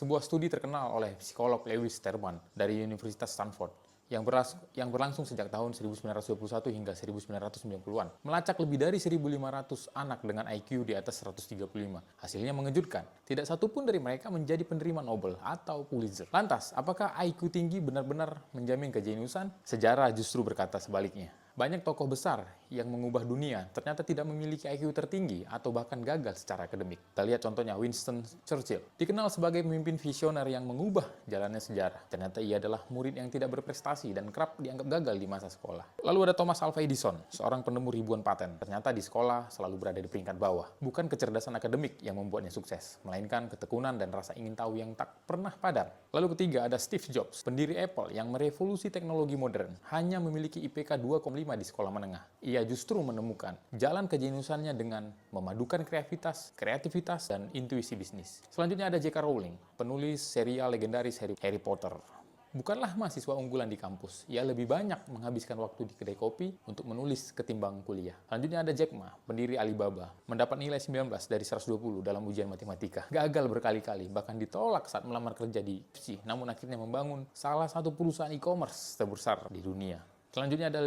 Sebuah studi terkenal oleh psikolog Lewis Terman dari Universitas Stanford yang berlangsung sejak tahun 1921 hingga 1990-an, melacak lebih dari 1.500 anak dengan IQ di atas 135. Hasilnya mengejutkan, tidak satupun dari mereka menjadi penerima Nobel atau Pulitzer. Lantas, apakah IQ tinggi benar-benar menjamin kejeniusan? Sejarah justru berkata sebaliknya. Banyak tokoh besar yang mengubah dunia ternyata tidak memiliki IQ tertinggi atau bahkan gagal secara akademik. Kita lihat contohnya Winston Churchill. Dikenal sebagai pemimpin visioner yang mengubah jalannya sejarah. Ternyata ia adalah murid yang tidak berprestasi dan kerap dianggap gagal di masa sekolah. Lalu ada Thomas Alva Edison, seorang penemu ribuan paten. Ternyata di sekolah selalu berada di peringkat bawah. Bukan kecerdasan akademik yang membuatnya sukses, melainkan ketekunan dan rasa ingin tahu yang tak pernah padam. Lalu ketiga ada Steve Jobs, pendiri Apple yang merevolusi teknologi modern. Hanya memiliki IPK 2,5 di sekolah menengah. Ia justru menemukan jalan kejeniusannya dengan memadukan kreativitas, dan intuisi bisnis. Selanjutnya ada J.K. Rowling, penulis serial legendaris Harry Potter. Bukanlah mahasiswa unggulan di kampus, ia lebih banyak menghabiskan waktu di kedai kopi untuk menulis ketimbang kuliah. Selanjutnya ada Jack Ma, pendiri Alibaba, mendapat nilai 19 dari 120 dalam ujian matematika. Gagal berkali-kali, bahkan ditolak saat melamar kerja di UFC, namun akhirnya membangun salah satu perusahaan e-commerce terbesar di dunia. Selanjutnya ada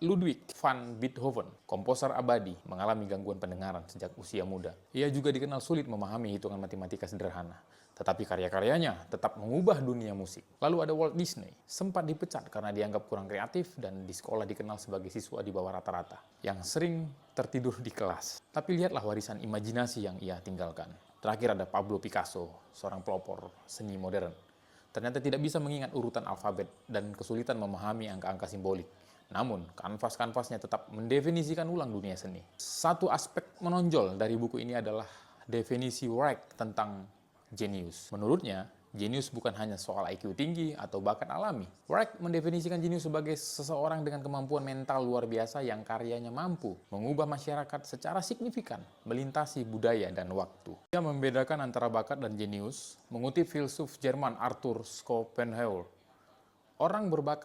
Ludwig van Beethoven, komposer abadi, mengalami gangguan pendengaran sejak usia muda. Ia juga dikenal sulit memahami hitungan matematika sederhana, tetapi karya-karyanya tetap mengubah dunia musik. Lalu ada Walt Disney, sempat dipecat karena dianggap kurang kreatif dan di sekolah dikenal sebagai siswa di bawah rata-rata, yang sering tertidur di kelas. Tapi lihatlah warisan imajinasi yang ia tinggalkan. Terakhir ada Pablo Picasso, seorang pelopor seni modern. Ternyata tidak bisa mengingat urutan alfabet dan kesulitan memahami angka-angka simbolik. Namun, kanvas-kanvasnya tetap mendefinisikan ulang dunia seni. Satu aspek menonjol dari buku ini adalah definisi Wright tentang jenius. Menurutnya, jenius bukan hanya soal IQ tinggi atau bakat alami. Wright mendefinisikan jenius sebagai seseorang dengan kemampuan mental luar biasa yang karyanya mampu mengubah masyarakat secara signifikan, melintasi budaya dan waktu. Dia membedakan antara bakat dan jenius, mengutip filsuf Jerman Arthur Schopenhauer. Orang berbakat